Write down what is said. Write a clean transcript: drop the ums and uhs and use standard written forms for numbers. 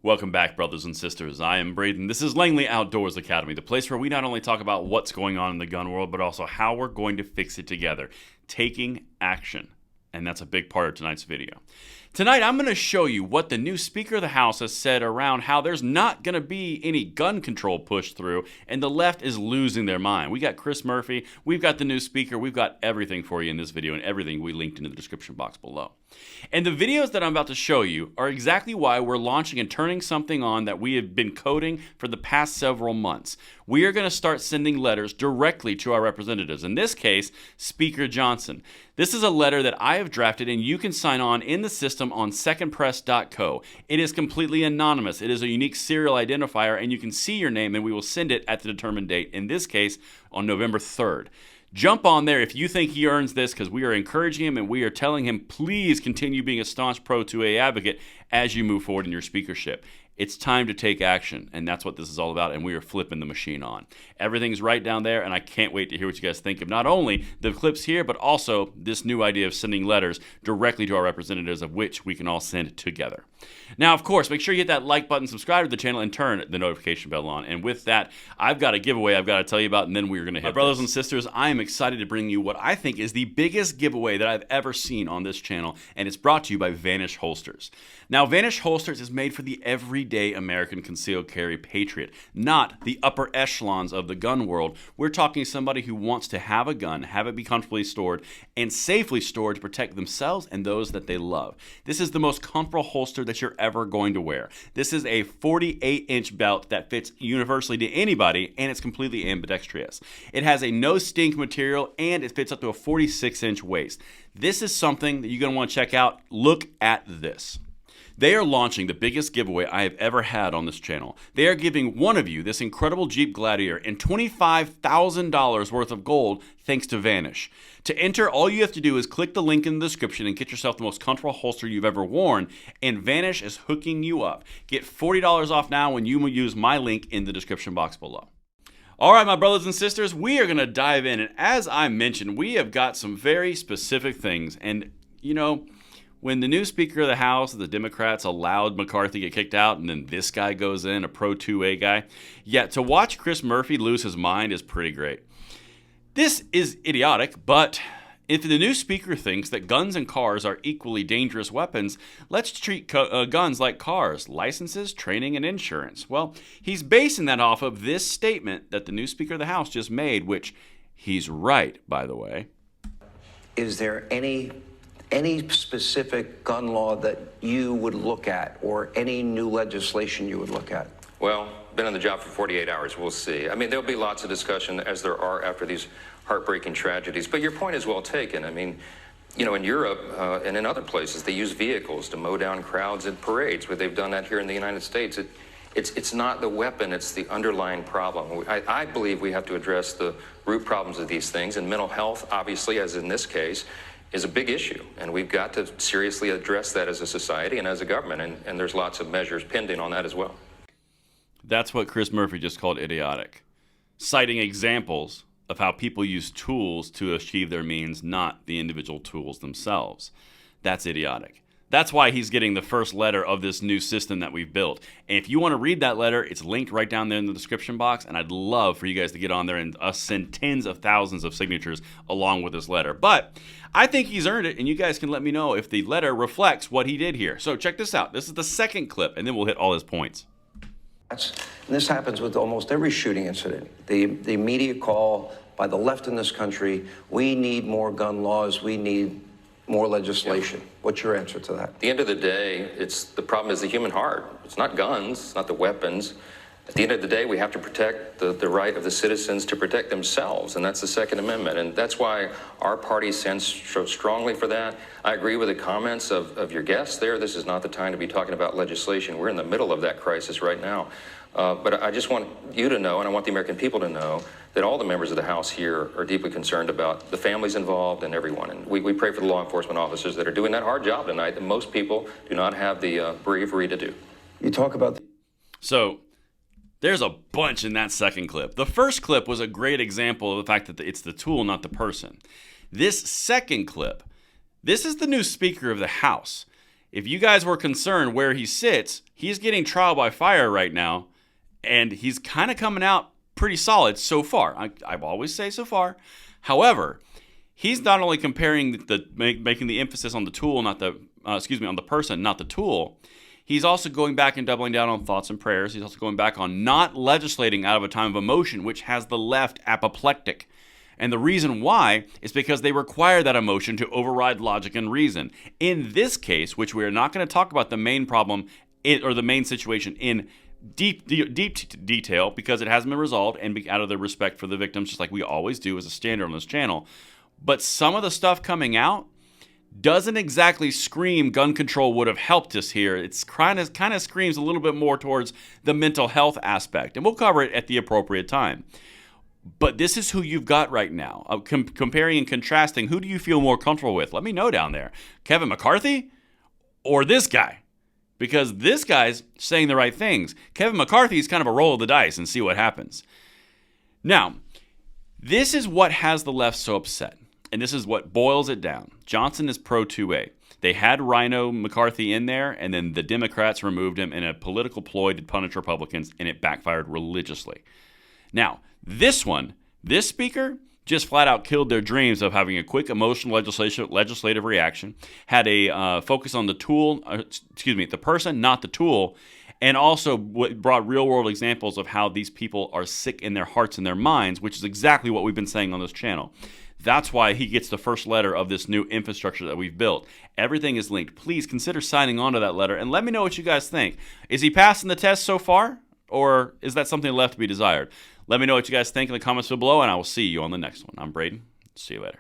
Welcome back, brothers and sisters. I am Braden. This is Langley Outdoors Academy, the place where we not only talk about what's going on in the gun world, but also how we're going to fix it together, taking action. And that's a big part of tonight's video. Tonight, I'm going to show you what the new Speaker of the House has said around how there's not going to be any gun control pushed through, and the left is losing their mind. We got Chris Murphy, we've got the new Speaker, we've got everything for you in this video, and everything we linked in the description box below. And the videos that I'm about to show you are exactly why we're launching and turning something on that we have been coding for the past several months. We are going to start sending letters directly to our representatives, in this case, Speaker Johnson. This is a letter that I have drafted, and you can sign on in the system on secondpress.co. It is completely anonymous. It is a unique serial identifier, and you can see your name, and we will send it at the determined date, in this case, on November 3rd. Jump on there if you think he earns this, because we are encouraging him and we are telling him, please continue being a staunch pro-2A advocate as you move forward in your speakership. It's time to take action, and that's what this is all about, and we are flipping the machine on. Everything's right down there, and I can't wait to hear what you guys think of not only the clips here, but also this new idea of sending letters directly to our representatives, of which we can all send together. Now, of course, make sure you hit that like button, subscribe to the channel, and turn the notification bell on. And with that, I've got a giveaway I've got to tell you about, and then we're going to hit brothers and sisters, I am excited to bring you what I think is the biggest giveaway that I've ever seen on this channel, and it's brought to you by Vanish Holsters. Now, Vanish Holsters is made for the everyday American concealed carry patriot, not the upper echelons of the gun world. We're talking somebody who wants to have a gun, have it be comfortably stored, and safely stored to protect themselves and those that they love. This is the most comfortable holster that you're ever going to wear. This is a 48-inch belt that fits universally to anybody, and it's completely ambidextrous. It has a no-stink material, and it fits up to a 46-inch waist. This is something that you're going to want to check out. Look at this. They are launching the biggest giveaway I have ever had on this channel. They are giving one of you this incredible Jeep Gladiator and $25,000 worth of gold thanks to Vanish. To enter, all you have to do is click the link in the description and get yourself the most comfortable holster you've ever worn, and Vanish is hooking you up. Get $40 off now when you use my link in the description box below. All right, my brothers and sisters, we are going to dive in, and as I mentioned, we have got some very specific things, and you know, when the new Speaker of the House, the Democrats allowed McCarthy to get kicked out, and then this guy goes in, a pro-2A guy, yeah, to watch Chris Murphy lose his mind is pretty great. This is idiotic, but if the new Speaker thinks that guns and cars are equally dangerous weapons, let's treat guns like cars, licenses, training, and insurance. Well, he's basing that off of this statement that the new Speaker of the House just made, which he's right, by the way. Is there any specific gun law that you would look at, or any new legislation you would look at? Well, been on the job for 48 hours. We'll see. I mean, there'll be lots of discussion, as there are after these heartbreaking tragedies. But your point is well taken. I mean, you know, in Europe and in other places, they use vehicles to mow down crowds at parades, but they've done that here in the United States. It's not the weapon, it's the underlying problem. I believe we have to address the root problems of these things, and mental health, obviously, as in this case, is a big issue, and we've got to seriously address that as a society and as a government, and there's lots of measures pending on that as well. That's what Chris Murphy just called idiotic, citing examples of how people use tools to achieve their means, not the individual tools themselves. That's idiotic. That's why he's getting the first letter of this new system that we've built. And if you want to read that letter, it's linked right down there in the description box, and I'd love for you guys to get on there and send tens of thousands of signatures along with this letter. But I think he's earned it, and you guys can let me know if the letter reflects what he did here. So check this out. This is the second clip, and then we'll hit all his points. And this happens with almost every shooting incident. The immediate call by the left in this country, we need more gun laws, we need more legislation. Yeah. What's your answer to that? At the end of the day, the problem is the human heart. It's not guns, it's not the weapons. At the end of the day, we have to protect the right of the citizens to protect themselves, and that's the Second Amendment. And that's why our party stands so strongly for that. I agree with the comments of your guests there. This is not the time to be talking about legislation. We're in the middle of that crisis right now. But I just want you to know, and I want the American people to know, that all the members of the House here are deeply concerned about the families involved and everyone. And we pray for the law enforcement officers that are doing that hard job tonight that most people do not have the bravery to do. You talk about... So there's a bunch in that second clip. The first clip was a great example of the fact that it's the tool, not the person. This second clip, this is the new Speaker of the House. If you guys were concerned where he sits, he's getting trial by fire right now, and he's kind of coming out pretty solid so far. I always say so far. However, he's not only making the emphasis on the tool, not the on the person, not the tool. He's also going back and doubling down on thoughts and prayers. He's also going back on not legislating out of a time of emotion, which has the left apoplectic. And the reason why is because they require that emotion to override logic and reason. In this case, which we are not going to talk about the main problem or the main situation in deep detail because it hasn't been resolved and out of the respect for the victims, just like we always do as a standard on this channel. But some of the stuff coming out doesn't exactly scream gun control would have helped us here. It's kind of screams a little bit more towards the mental health aspect, and we'll cover it at the appropriate time. But this is who you've got right now. Comparing and contrasting, who do you feel more comfortable with? Let me know down there. Kevin McCarthy or this guy? Because this guy's saying the right things. Kevin McCarthy's kind of a roll of the dice and see what happens. Now, this is what has the left so upset. And this is what boils it down. Johnson is pro 2A. They had Rhino McCarthy in there, and then the Democrats removed him in a political ploy to punish Republicans, and it backfired religiously. Now, this speaker just flat out killed their dreams of having a quick emotional legislative reaction, had a focus on the person, not the tool, and also brought real-world examples of how these people are sick in their hearts and their minds, which is exactly what we've been saying on this channel. That's why he gets the first letter of this new infrastructure that we've built. Everything is linked. Please consider signing on to that letter and let me know what you guys think. Is he passing the test so far, or is that something left to be desired? Let me know what you guys think in the comments below, and I will see you on the next one. I'm Braden. See you later.